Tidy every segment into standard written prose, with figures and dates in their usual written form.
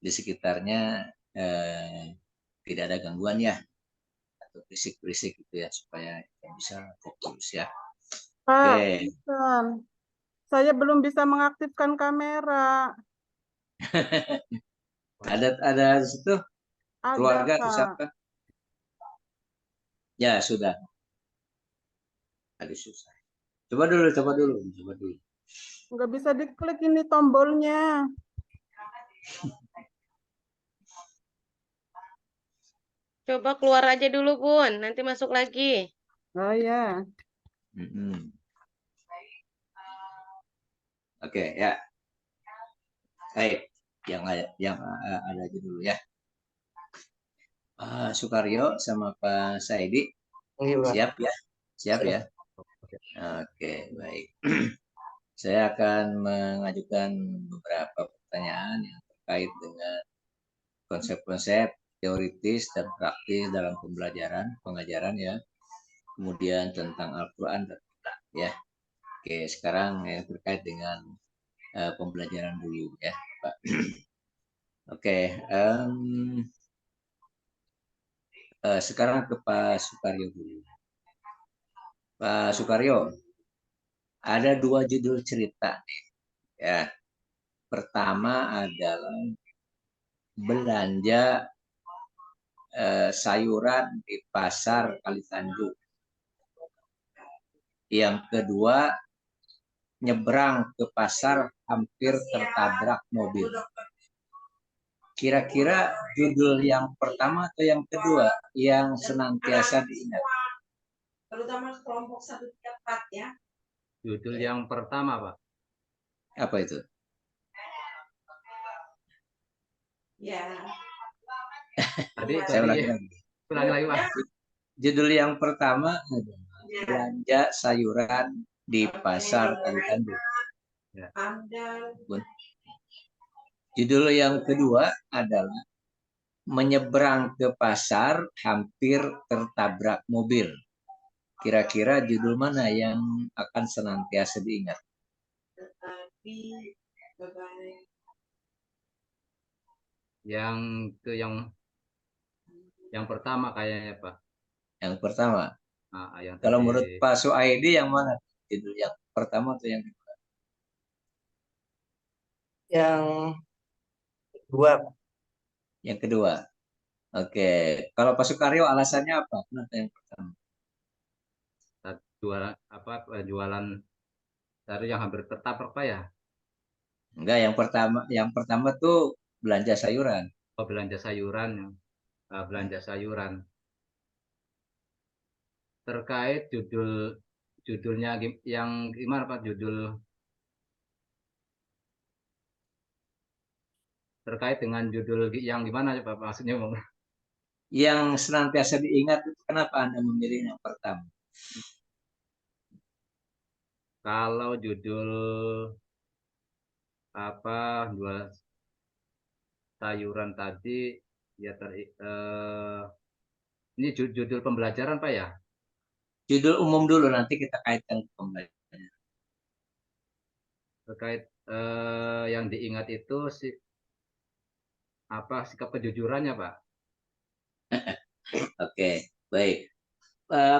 di sekitarnya tidak ada gangguan ya, atau berisik-berisik gitu ya, supaya bisa fokus ya. Pak, Oke. bukan. Saya belum bisa mengaktifkan kamera. Ada di situ Ada, keluarga atau Pak. siapa? Ya sudah. Aduh susah. Coba dulu. Nggak bisa diklik ini tombolnya. Coba keluar aja dulu, Bun. Nanti masuk lagi. Oh ya. Mm-mm. Oke ya. Baik. Yang ada aja dulu ya. Pak Sukaryo sama Pak Saidi Iya, Pak. siap ya? Siap ya? Siap. Oke, baik. Saya akan mengajukan beberapa pertanyaan yang terkait dengan konsep-konsep teoritis dan praktis dalam pengajaran ya. Kemudian tentang Al-Quran dan Quran ya. Oke, sekarang yang terkait dengan pembelajaran dulu ya, Pak. Oke, sekarang ke Pak Sukaryo dulu. Pak Sukaryo, ada dua judul cerita nih. Ya, pertama adalah belanja sayuran di pasar Kalitanjung. Yang kedua, nyebrang ke pasar hampir tertabrak mobil. Kira-kira judul yang pertama atau yang kedua yang senantiasa diingat? Terutama kelompok 134 ya. Judul yang pertama, Pak. Apa itu? Ya. Saya ulangi lagi. Ulangi, Pak. Judul yang pertama adalah belanja sayuran di pasar Kalitanjung. Ya. Judul yang kedua adalah menyeberang ke pasar hampir tertabrak mobil. Kira-kira judul mana yang akan senantiasa diingat? Yang pertama kayaknya, Pak. Yang pertama. Yang Kalau tadi... menurut Pak Suaidi yang mana? Judul yang pertama atau yang kedua? Yang kedua. Yang kedua. Oke. Kalau Pak Sukaryo alasannya apa? Kenapa yang pertama? Jualan tadi yang hampir tertabrak, Pak ya? Enggak, yang pertama tuh belanja sayuran. Oh, belanja sayuran. Belanja sayuran. Terkait judulnya yang gimana, Pak? Judul terkait dengan judul yang gimana, Pak? Maksudnya Yang senantiasa diingat itu kenapa Anda memilih yang pertama? kalau judul jual sayuran tadi ya ini judul pembelajaran, Pak ya? Judul umum dulu, nanti kita kaitkan ke pembelajaran. Terkait yang diingat itu sikap kejujurannya, Pak? Oke, baik.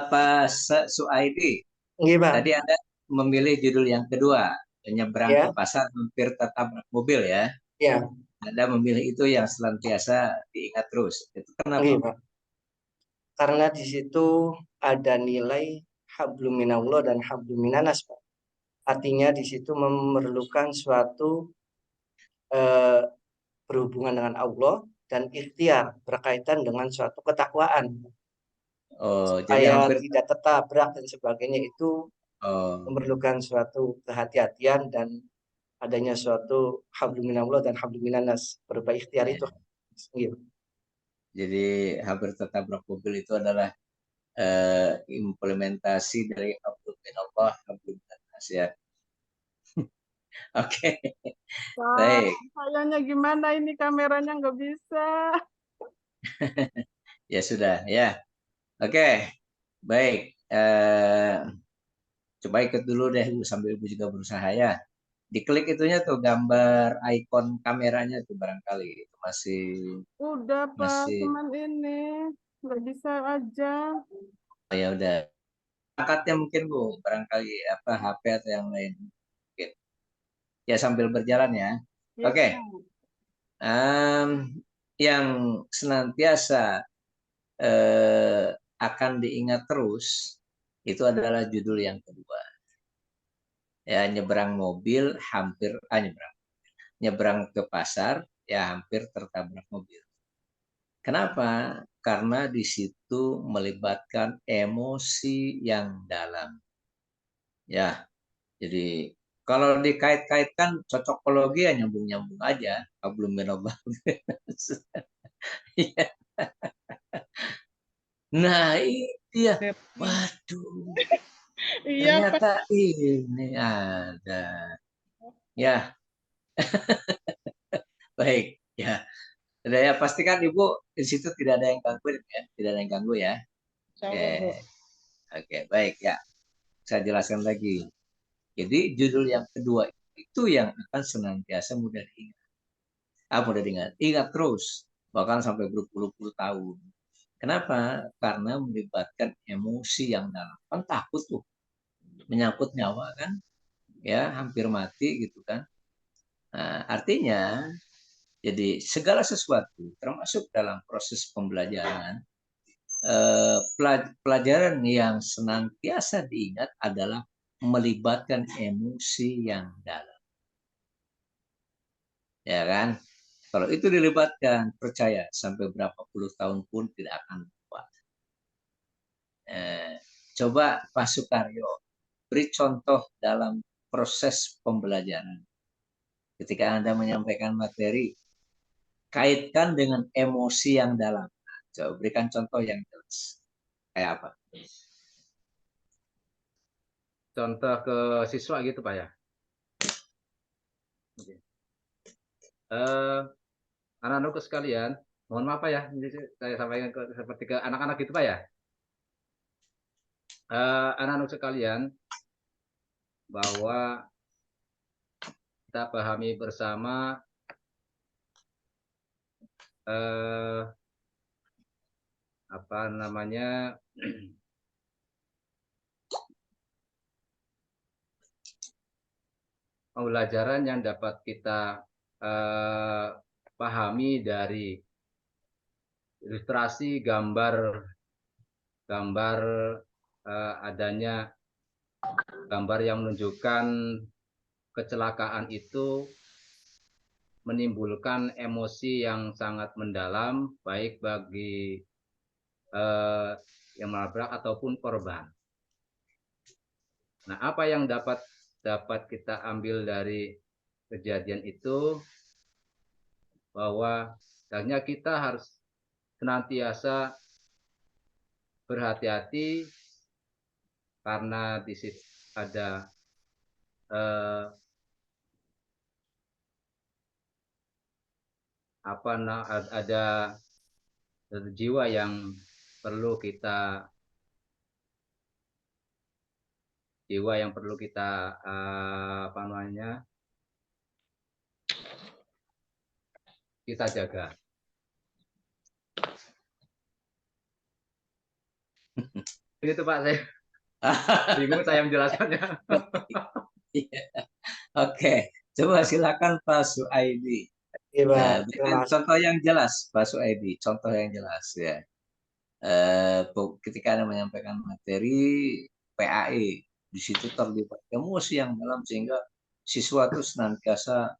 Pak Suaidi, tadi Anda memilih judul yang kedua, menyeberang ke pasar hampir tertabrak mobil ya? Iya. Anda memilih itu yang senantiasa diingat terus. Itu kenapa? Iya, Pak. Karena di situ ada nilai hablum minallah dan hablum minanas, Pak. Artinya di situ memerlukan suatu berhubungan dengan Allah dan ikhtiar berkaitan dengan suatu ketakwaan. Jadi supaya hampir tidak tertabrak dan sebagainya itu memerlukan suatu kehati-hatian dan adanya suatu hablum minallah dan hablum minanas, berupa ikhtiar itu. Gitu. Jadi hampir tertabrak mobil itu adalah implementasi dari hablum minallah, hablum minanas ya. Oke. Baik. Kayaknya gimana ini kameranya nggak bisa. Ya sudah ya. Oke. Baik. Coba ikut dulu deh sambil Ibu juga berusaha ya. Diklik itunya tuh gambar ikon kameranya tuh barangkali itu masih Udah, Pak. masih Cuman ini nggak bisa aja. oh, ya udah. Angkatnya mungkin Bu, barangkali apa HP atau yang lain. Mungkin. Ya sambil berjalan ya. Ya, Oke. Pak. Yang senantiasa akan diingat terus itu adalah judul yang kedua. Ya, nyebrang mobil hampir nyebrang ke pasar ya hampir tertabrak mobil. Kenapa? Karena di situ melibatkan emosi yang dalam. Ya, jadi kalau dikait-kaitkan cocokologi ya nyambung-nyambung aja, belum menobak. Nah, iya. Waduh, Iya, Pak. ternyata ini ada. Ya, baik. Ya, udah ya pastikan Ibu di situ tidak ada yang ganggu ya, tidak ada yang ganggu ya. Oke, oke, baik ya. Saya jelaskan lagi. Jadi judul yang kedua itu yang akan senantiasa mudah diingat. Mudah diingat. Ingat terus, bahkan sampai berpuluh-puluh tahun. Kenapa? Karena melibatkan emosi yang dalam. Kan takut tuh, menyangkut nyawa kan, ya hampir mati gitu kan. Nah, artinya, jadi segala sesuatu, termasuk dalam proses pembelajaran, pelajaran yang senantiasa diingat adalah melibatkan emosi yang dalam. Ya kan? Kalau itu dilibatkan, percaya sampai berapa puluh tahun pun tidak akan lupa. Coba Pak Sukaryo, beri contoh dalam proses pembelajaran. Ketika Anda menyampaikan materi, kaitkan dengan emosi yang dalam. Coba berikan contoh yang jelas. Kayak apa? Contoh ke siswa gitu Pak ya. Oke. Anak-anakku sekalian, mohon maaf Pak ya, ini saya sampaikan seperti ke anak-anak gitu Pak ya. Anak-anak sekalian, bahwa kita pahami bersama apa namanya pembelajaran yang dapat kita pahami dari ilustrasi gambar adanya gambar yang menunjukkan kecelakaan itu menimbulkan emosi yang sangat mendalam baik bagi yang menabrak ataupun korban. Nah, apa yang dapat kita ambil dari kejadian itu, bahwa hendaknya kita harus senantiasa berhati-hati karena di situ ada ada jiwa yang perlu kita apa namanya kita jaga. Ini tuh Pak, saya bingung saya menjelaskannya. Oke, coba silakan Pak Suaidi. Iya, Contoh yang jelas, Pak Suaidi, contoh yang jelas ya. Ketika Anda menyampaikan materi PAE, di situ terlibat emosi yang dalam sehingga siswa itu senantiasa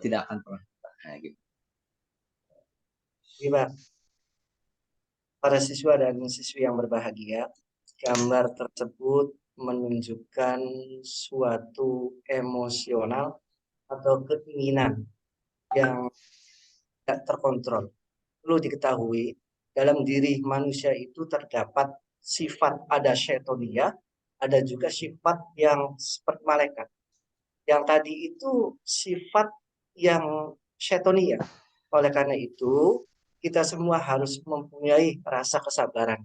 tidak akan pernah gitu. Iya, para siswa dan siswi yang berbahagia, gambar tersebut menunjukkan suatu emosional atau keinginan yang tidak terkontrol. Perlu diketahui, dalam diri manusia itu terdapat sifat ada syaitonia, ada juga sifat yang seperti malaikat. Yang tadi itu sifat yang syaitonia. Oleh karena itu, kita semua harus mempunyai rasa kesabaran.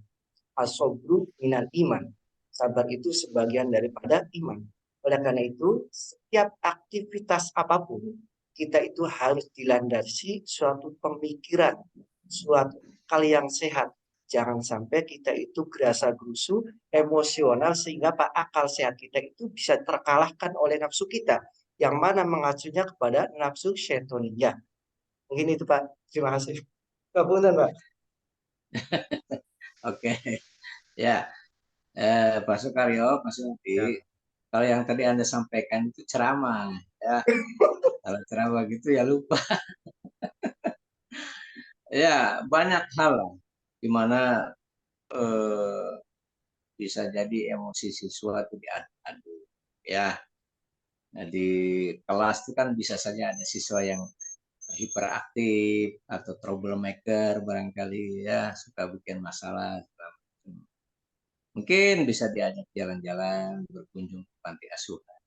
As-sabru minal iman. Sabar itu sebagian daripada iman. Oleh karena itu, setiap aktivitas apapun, kita itu harus dilandasi suatu pemikiran, suatu hal yang sehat. Jangan sampai kita itu gerasa-gerusu, emosional, sehingga akal sehat kita itu bisa terkalahkan oleh nafsu kita, yang mana mengacunya kepada nafsu syaitoniyah. Mungkin itu Pak. Terima kasih. Ngapunten Pak. Oke, ya, Pak Sukaryo, Mas Suti, Ya. kalau yang tadi Anda sampaikan itu ceramah, ya. Kalau ceramah gitu ya lupa. Ya, banyak hal di mana bisa jadi emosi siswa itu diadu-adu, ya. Nah, di kelas itu kan bisa saja ada siswa yang hiperaktif atau troublemaker barangkali, ya, suka bikin masalah. Mungkin bisa diajak jalan-jalan, berkunjung ke panti asuhan.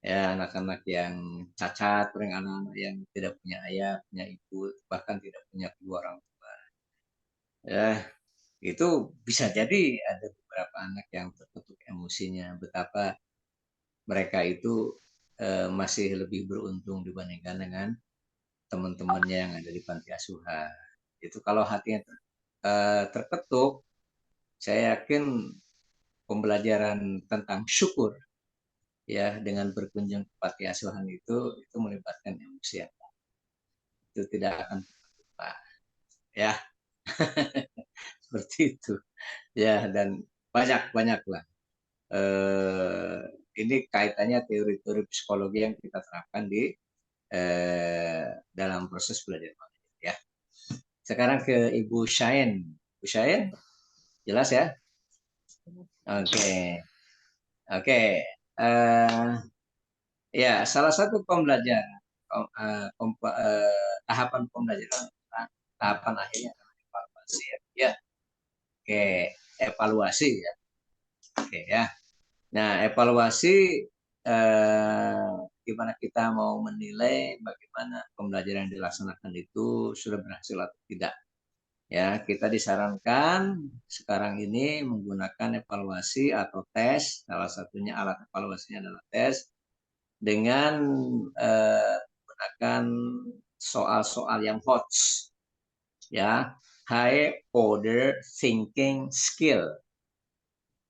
Ya, anak-anak yang cacat, anak-anak yang tidak punya ayah, punya ibu, bahkan tidak punya kedua orang tua. Ya, itu bisa jadi ada beberapa anak yang tertutup emosinya. Betapa mereka itu masih lebih beruntung dibandingkan dengan teman-temannya yang ada di panti asuhan. Itu kalau hatinya terketuk, saya yakin pembelajaran tentang syukur, ya, dengan berkunjung ke panti asuhan itu melibatkan emosi yang itu tidak akan lupa, ya. Seperti itu, ya. Dan banyak lah ini kaitannya teori-teori psikologi yang kita terapkan di dalam proses belajar mengajar, ya. Sekarang ke Ibu Shain. Ibu Shain, jelas ya? Oke. Oke. Ya, salah satu pembelajaran tahapan pembelajaran, tahapan akhirnya adalah evaluasi, ya. Oke, evaluasi, ya. Oke, ya. Nah, evaluasi gimana kita mau menilai bagaimana pembelajaran yang dilaksanakan itu sudah berhasil atau tidak. Ya, kita disarankan sekarang ini menggunakan evaluasi atau tes. Salah satunya alat evaluasinya adalah tes dengan menggunakan soal-soal yang HOTS, ya, high order thinking skill,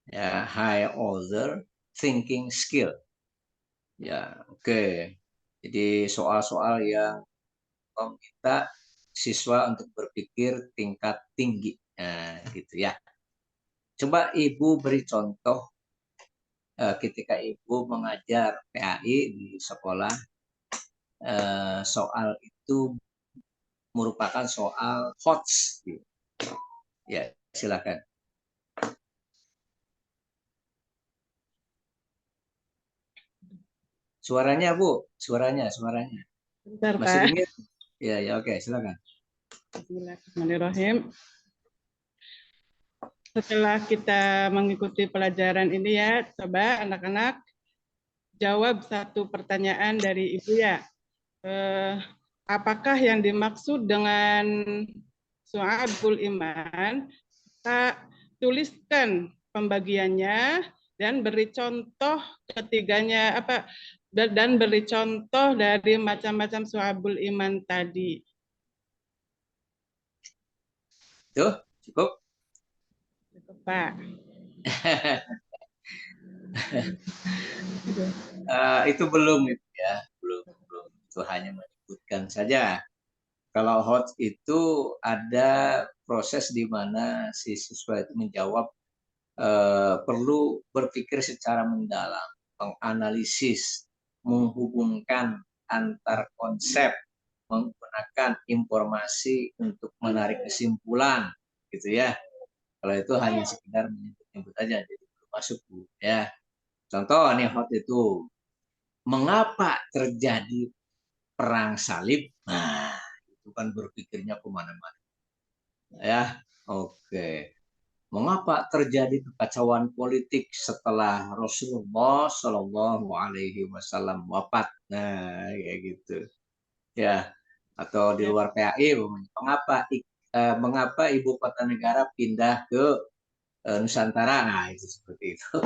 ya, high order thinking skill, ya. Oke. Jadi soal-soal yang meminta siswa untuk berpikir tingkat tinggi, nah, gitu ya. Coba Ibu beri contoh ketika Ibu mengajar PAI di sekolah, soal itu merupakan soal HOTS. Ya, silakan. Suaranya Bu, suaranya. Bentar, Masih Pak. dengar? Ya, oke, silakan. Bismillahirrahmanirrahim. Setelah kita mengikuti pelajaran ini ya, coba anak-anak jawab satu pertanyaan dari Ibu ya. Apakah yang dimaksud dengan Syu'abul Iman? Kita tuliskan pembagiannya dan beri contoh ketiganya dan beri contoh dari macam-macam Syu'abul Iman tadi. Tuh, cukup? Pak. Itu belum, ya, belum. Itu hanya menyebutkan saja. Kalau HOTS itu ada proses di mana si siswa itu menjawab, perlu berpikir secara mendalam, menganalisis, menghubungkan antar konsep, menggunakan informasi untuk menarik kesimpulan, gitu ya. Kalau itu hanya sekedar menyebut-nyebut aja, jadi belum masuk, Bu, ya. Contoh nih HOTS itu, mengapa terjadi perang salib? Nah, itu kan berpikirnya kemana-mana, ya. Oke. Mengapa terjadi kekacauan politik setelah Rasulullah Shallallahu Alaihi Wasallam wafat? Nah, kayak gitu, ya. Atau di luar PAI, mengapa ibu kota negara pindah ke Nusantara? Nah, itu seperti itu.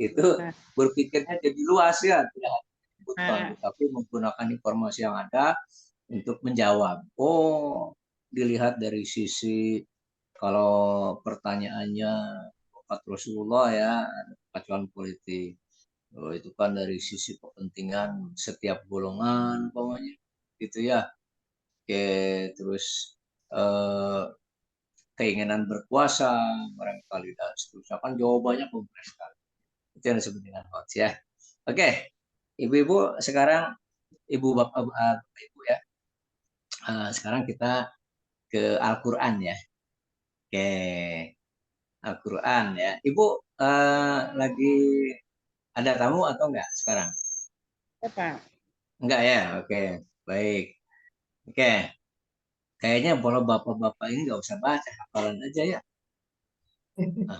itu berpikirnya jadi luas ya, tidak hanya kebutuhan, Ah. tapi menggunakan informasi yang ada untuk menjawab. Oh, dilihat dari sisi kalau pertanyaannya Pak Rasulullah ya, acuan politik. Oh, itu kan dari sisi kepentingan setiap golongan, pokoknya gitu ya. Oke, terus keinginan berkuasa barangkali dan seterusnya, kan jawabannya kompleks sekali. Itu yang disebut dengan hoax ya. Oke, ibu-ibu sekarang, ibu bapak, ibu ya. Sekarang kita ke Al-Quran ya. Oke, Al-Quran ya. Ibu lagi ada tamu atau enggak sekarang? Apa? Enggak ya, oke, baik. Oke, kayaknya kalau bapak-bapak ini nggak usah baca, hafalan aja ya.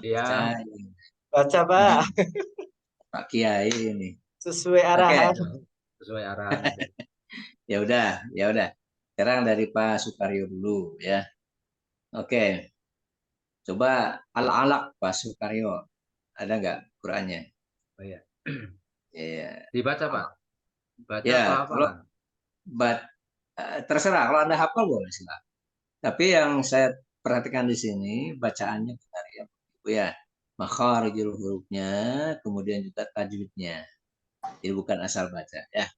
Iya. Baca, Baca, Pak. Pak Kiai ini. Sesuai Oke, arahan. Sesuai arahan. ya udah. Sekarang dari Pak Sukaryo dulu ya. Oke, coba al-alaq Pak Sukaryo, ada nggak Qurannya? Oh ya. Iya. Dibaca, Pak. Baca Ya, apa kalau hafalan? terserah, kalau Anda hafal boleh silakan. Tapi yang saya perhatikan di sini bacaannya benar ya, Bu ya. Makharijul hurufnya, kemudian juga tajwidnya. Jadi bukan asal baca ya.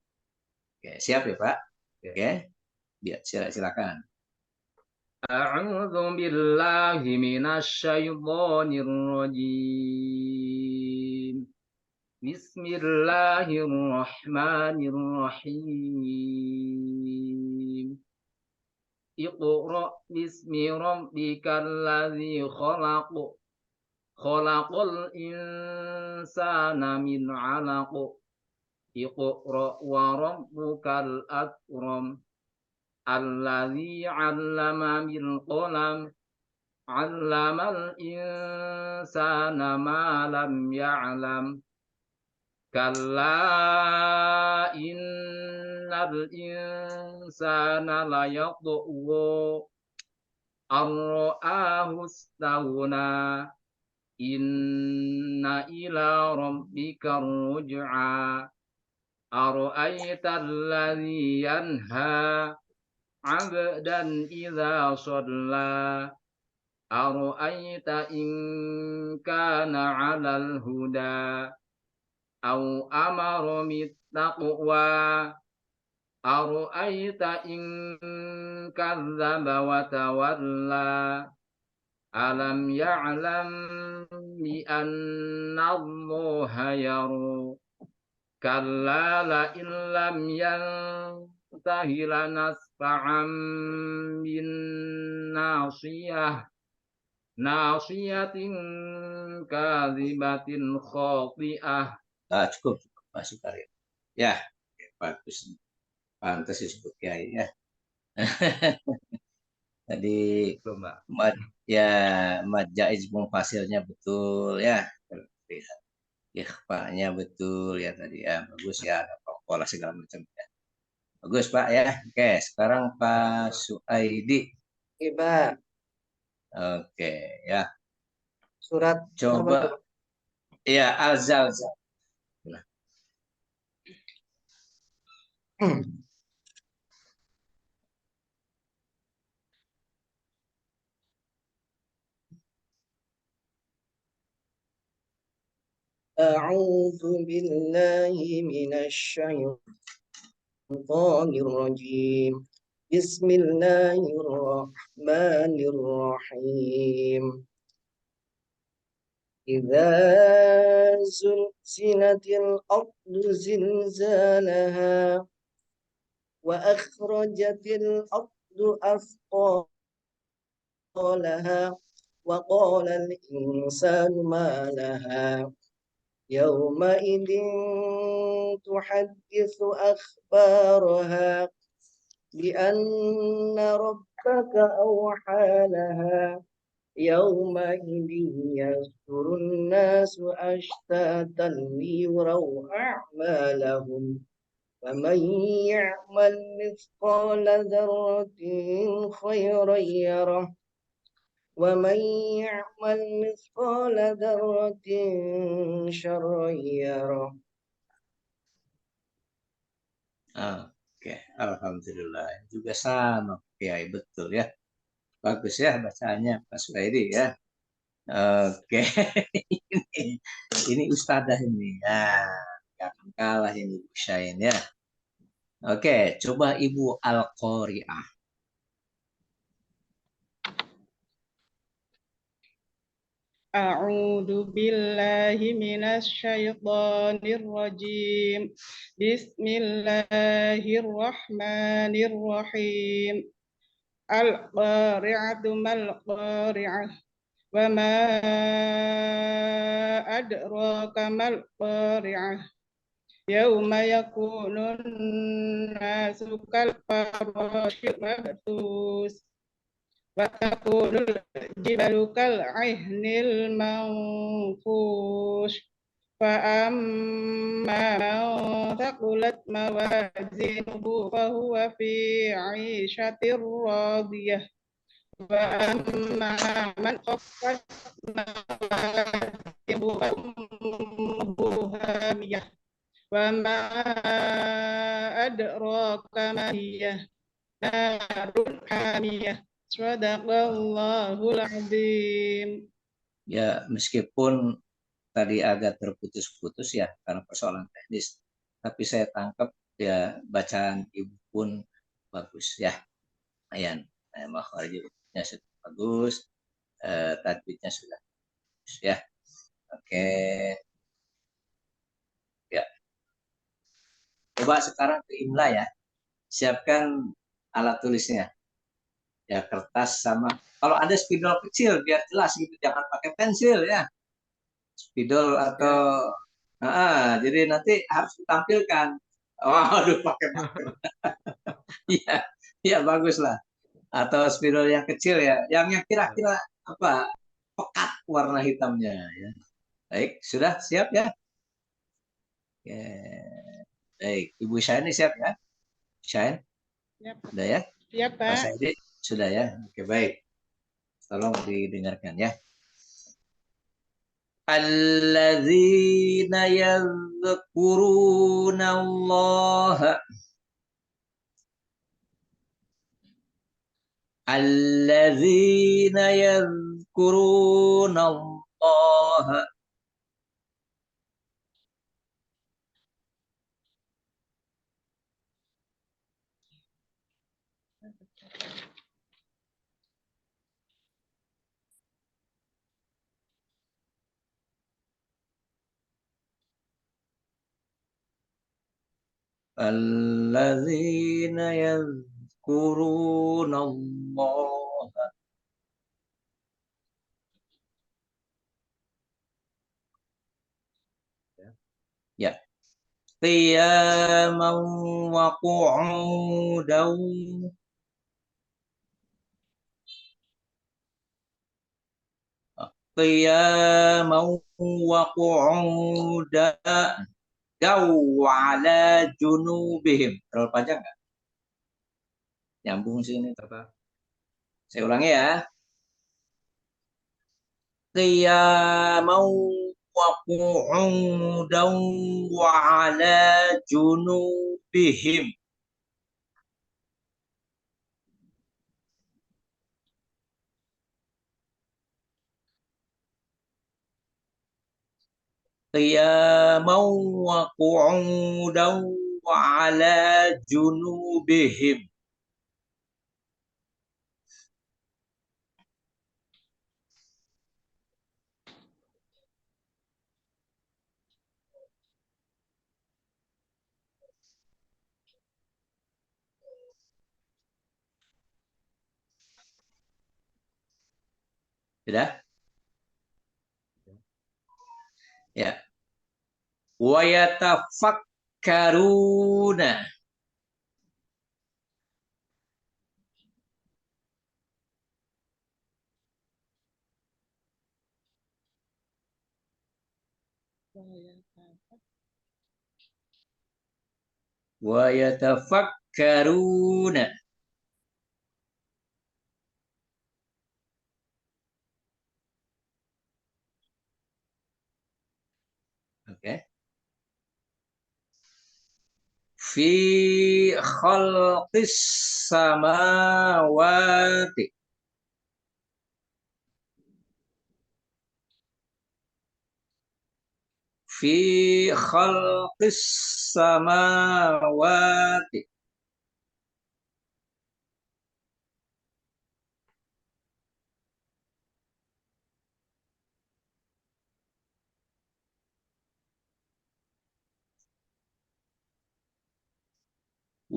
Oke, siap ya Pak? Oke. Silakan. A'udzu billahi minasyaitonir rajim. Bismillahirrahmanirrahim. Iqra bismi rabbikal ladzi khalaq. Khalaqal insana min 'alaq. Iqra wa rabbukal akram. Alladzi 'allama bil qalam. 'Allamal insana ma lam ya'lam. Kalla innal insana layatgha ar-ra'ahu istaghna. Inna ila rabbika ruj'a. Ara'aita alladhi yanha 'abdan idza shalla. Ara'aita in kana 'alal huda aw amara bittaqwa. Ara'aita in kadzdzaba wa tawalla. Alam ya'lam bi anna Allaha yara. Kalla la illam yantahi lanasfa'an bin nasiyah. Nasiyatin kadzibatin khati'ah. Cukup Pak Sukaryo. Ya, bagus. Pantas disebut Kiai ya. Tadi mad jaiz fasilnya betul ya. Ikhfa-nya betul ya tadi ya. Bagus ya, ada pola segala macam ya. Bagus Pak ya. Oke, sekarang Pak Suaidi. Iya, Oke ya. Surat Coba apa? ya, Al-Zalzal. A'udzu billahi minasyaitonir rajim. Bismillahirrahmanirrahim. Idza zulzilatil ardu zilzalaha wa akhrajatil ardu athqalaha wa qala al-insanu ma laha yawma'idin tuhaddithu akhbaraha bi anna rabbaka awha laha yawma'idin yasdurun nasu ashtatan liyuraw a'malahum faman ya'mal mithqala dzarratin khairan yarah ومن يعمل مثقال ذرة شرا يره. Oke, alhamdulillah juga sama, ya betul ya, bagus ya bacaannya Pak Suhaidi ya. Oke, ini ustadzah ini ya, nggak akan kalah ini Bu Syain ya. Oke, coba Ibu Al-Qari'ah. A'udzu billahi minasy syaithanir rajim. Bismillahirrahmanirrahim. Al-qari'atu mal-qari'ah. Wa ma adraka mal-qari'ah. Yauma yakunun nasu kal-farashil mabthus. Wa takunul jibalu kal-'ihnil manfush. Fa amma man thaqulat mawazinuhu fa huwa fi 'ishatir radiyah. Wa amma man khaffat mawazinuhu fa ummuhu hamiyah. Wa ma adraka ma hiya narun hamiyah. Shadaqallahul azim. Ya, meskipun tadi agak terputus-putus ya karena persoalan teknis, tapi saya tangkap ya bacaan Ibu pun bagus ya. Ayan, makharijnya sudah bagus, tajwidnya sudah bagus ya. Oke, ya. Coba sekarang ke Imla ya. Siapkan alat tulisnya. Ya, kertas sama kalau ada spidol kecil biar jelas gitu, jangan pakai pensil ya. Spidol atau jadi nanti harus ditampilkan. Waduh, pakai marker. Iya, iya bagus lah. Atau spidol yang kecil ya, yang kira-kira apa pekat warna hitamnya ya. Baik, sudah siap ya? Oke. Baik, Ibu Syain siap ya? Syain, Siap, sudah ya? siap Pak Pak. Saidi sudah ya? Oke, baik. Tolong didengarkan ya. Alladzina yadhkuruna Allah. Alladzina yadhkuruna Allah. Alladzina yadhkuruna Allah. Ya. Qiyaman wa qu'udan. Qiyaman wa qu'udan. Ala junubihim. Terlalu panjang nggak? Nyambung sih ini. Saya ulangi ya. Qiyaman wa qu'udan wa ala junubihim. Qiyaman wa qu'udan wa ala junubihim. Sudah? Ya. Wa yatafakkaruna. Wa yatafakkaruna. Fi khalqis samawati. Fi khalqis samawati.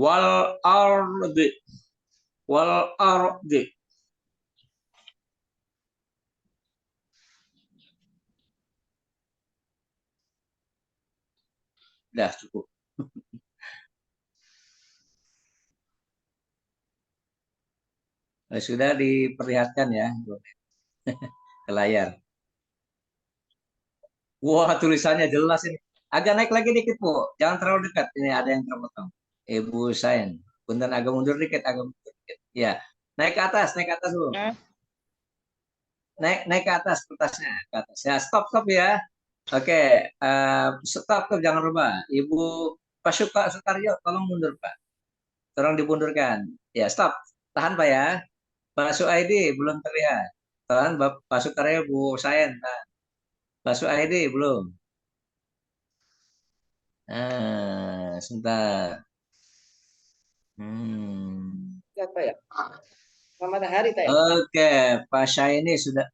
Wal ardi. Wal ardi. Dah cukup. Sudah diperlihatkan ya ke layar. Wah, tulisannya jelas ini. Agak naik lagi dikit, Bu. Jangan terlalu dekat. Ini ada yang terpotong. Ibu Sain. Punten agak mundur dikit, agak mundur dikit. Ya. Naik ke atas dulu. Ya. Naik ke atas kertasnya, ke atas. Ya, stop ya. Oke, stop, jangan lupa. Ibu Pak Sutaryo, tolong mundur, Pak. Tolong dimundurkan. Ya, stop. Tahan, Pak ya. Pak Suaidi belum terlihat. Tahan, Pak Sutaryo, Bu Sain. Pak Suaidi belum. Sebentar. Apa ya? Selamat hari, Teh. Oke, Pak Syaini sudah,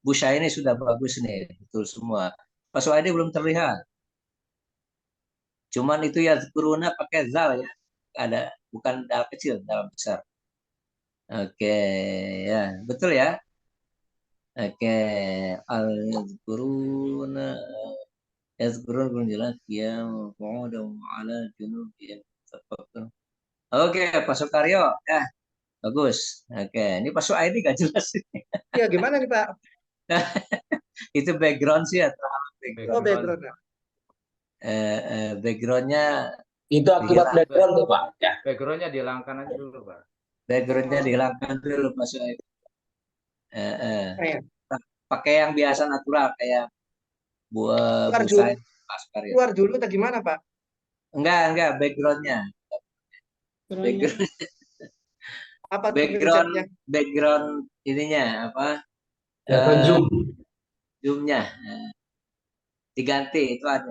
Bu Syaini sudah bagus nih, betul semua. Pak Suaidi belum terlihat. Cuman itu ya kuruna pakai zal ya, ada bukan dal kecil, dal besar. Oke, ya betul ya. Oke, al kuruna yazkurun kurun jelas ya qu'udan ala junubihim. Oke, Pak Sukaryo, ya bagus. Oke, ini Pak Suaidi gak jelas. Ya, gimana nih, Pak? Itu background sih ya, Oh, background. backgroundnya Itu akibat dihilangkan. background tuh Pak. Ya. Backgroundnya dihilangkan aja dulu, Pak. Backgroundnya dihilangkan dulu Pak Suaidi. Ya. Pakai yang biasa natural kayak buah Keluar dulu, busa Pak Sukaryo. keluar dulu atau gimana, Pak? Enggak backgroundnya. Background, Apa tuh background, pencetnya? background ininya apa? Zoom. Zoomnya diganti itu ada.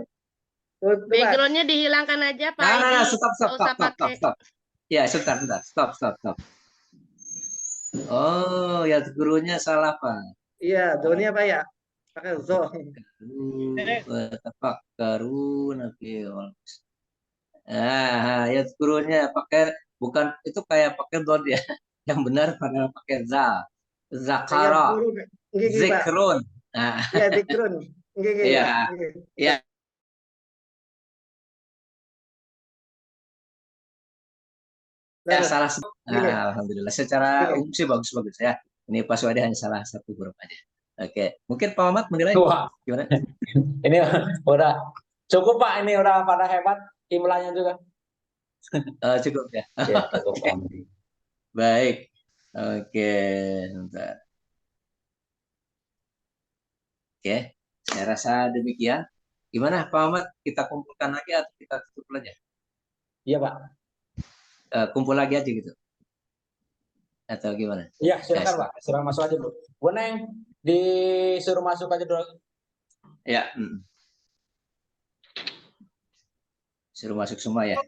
Oh, itu, Pak. Backgroundnya dihilangkan aja, Pak. Nah, Ini stop. Ya, sebentar. Stop. Oh, ya gurunya salah, Pak. Iya, Doni apa ya? Pakai zo. Tafakkarun ya gurunya pakai bukan itu kayak pakai dot ya. Yang benar pada pakai zal. Zakara. Zikrun. Nah, Iya, zikrun. iya. Ya. Ya, salah. Alhamdulillah. Secara umum sih bagus ya. Ini Pak Suwadi hanya salah satu huruf aja. Oke, mungkin Pak Mamat menilai gimana? Ini udah cukup Pak, ini udah pada hebat imlanya juga. Cukup ya. Ya, cukup. Baik. Oke, bentar. Oke, saya rasa demikian. Gimana Pak Mamat? Kita kumpulkan lagi atau kita tutup aja? Iya Pak. Kumpul lagi aja gitu. Atau gimana? Iya, silakan Pak. Silakan masuk aja, Bro. Bu Neng, disuruh masuk aja dulu. Ya. Suruh masuk semua ya.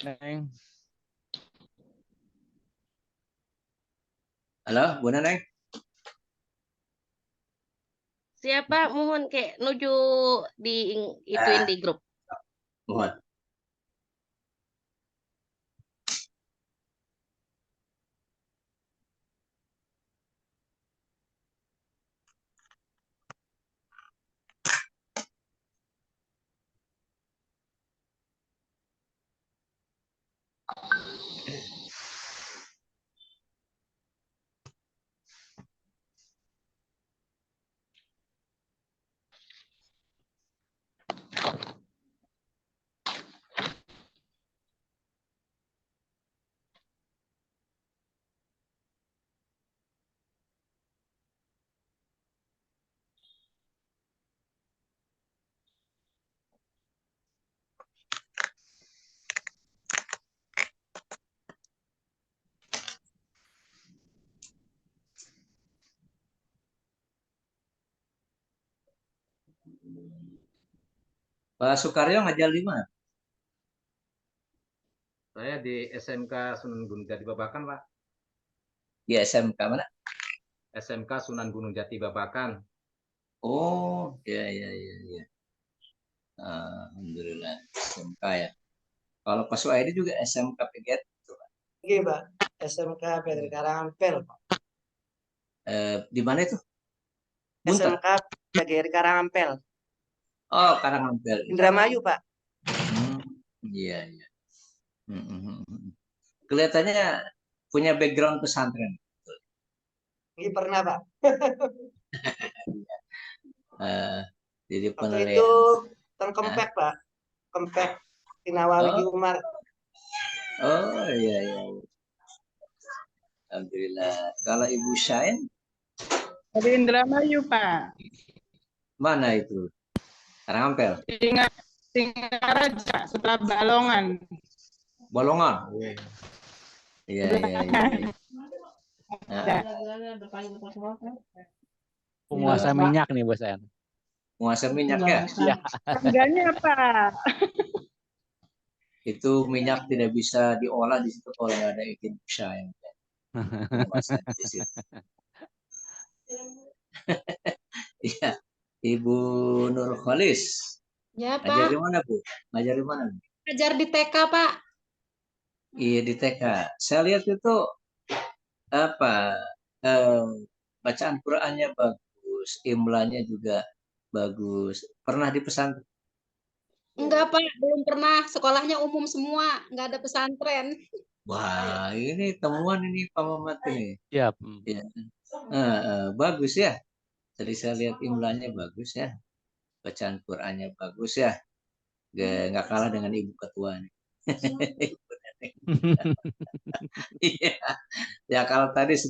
Neng. Halo, Bu Neneng. siapa mohon kayak nuju di ituin di grup. Mohon. Pak Sukaryo ngajar di mana? Saya di SMK Sunan Gunung Jati Babakan, Pak. Di SMK mana? SMK Sunan Gunung Jati Babakan. Oh, ya, ya, ya, ya. Alhamdulillah, SMK ya. Kalau Pak Suaidi juga SMK PGRI. Iya, Pak. SMK PGRI Karangampel, Pak. Di mana itu? Buntet? SMK PGRI Karangampel. Oh, Karangampel. Indramayu, Pak. Iya, iya. Kelihatannya punya background pesantren. Ini pernah, Pak. Jadi Waktu penilaian. itu Kempek, Pak. Kempek Nawawi Umar. Oh, iya, iya. Alhamdulillah. Kalau Ibu Syain? Dari Indramayu, Pak. Mana itu? Karangampel? Singaraja, setelah Balongan. Bolongan? Iya, iya, iya. Penguasa minyak nih, Bos En. Penguasa minyak ya? Iya. Harganya apa? Itu minyak tidak bisa diolah di situ kalau nggak ada izin Syain. Penguasa di situ. Iya, Ibu Nur Khalis. Ya, Ngajar di Pak. mana, Bu? Ngajar di mana? Ngajar di TK, Pak. Iya, di TK. Saya lihat itu apa? Bacaan Qur'annya bagus, imlanya juga bagus. Pernah di pesantren? Enggak, Pak. Belum pernah. Sekolahnya umum semua. Enggak ada pesantren. Wah, ini temuan ini Pak Mamat ini. Siap. Ya. Bagus ya. Tadi saya lihat imlanya bagus ya. Bacaan Qur'annya bagus ya. Nggak kalah dengan Ibu Ketua nih. Iya. Ya kalau tadi